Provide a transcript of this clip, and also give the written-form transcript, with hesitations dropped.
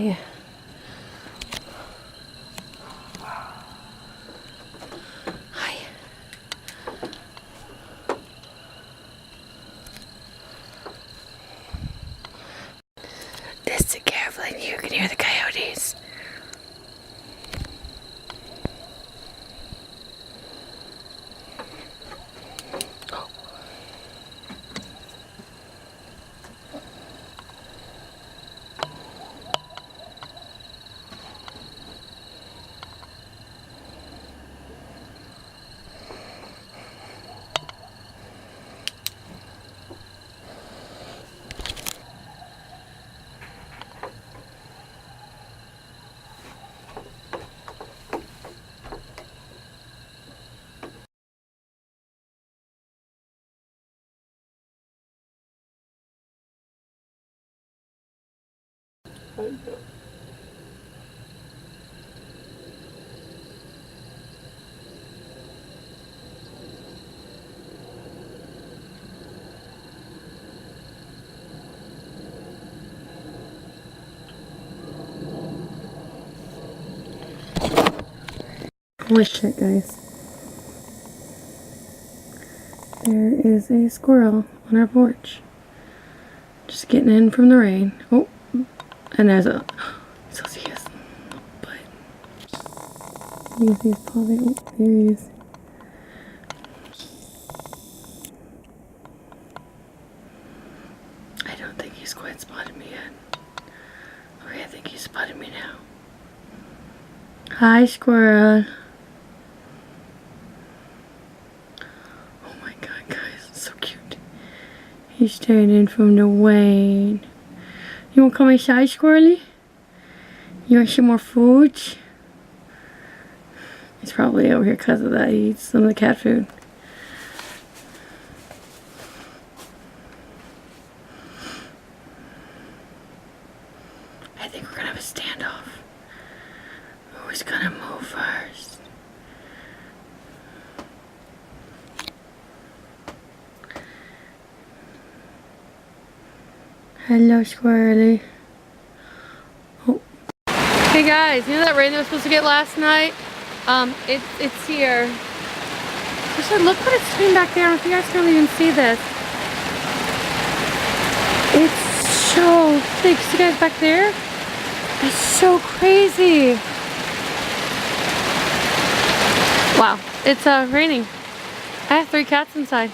Hi. Hi. Listen carefully, you can hear the coyotes. Holy shit, guys. There is a squirrel on our porch. Just getting in from the rain. Oh, and there's a... So see his butt. You can see his paw there. Oh, there he is. I don't think he's quite spotted me yet. Okay, I think he spotted me now. Hi, squirrel. Oh my god, guys, it's so cute. He's staring in from the rain. You want to come inside, squirrely? You want some more food? He's probably over here because of that. He eats some of the cat food. I think we're gonna have a standoff. Who's gonna move first? Hello, squirrely. Oh. Hey guys, you know that rain that was supposed to get last night? It's here. Actually, look what it's doing back there. I don't know if you guys can even see this. It's so thick. See guys back there? It's so crazy. Wow, it's raining. I have 3 cats inside.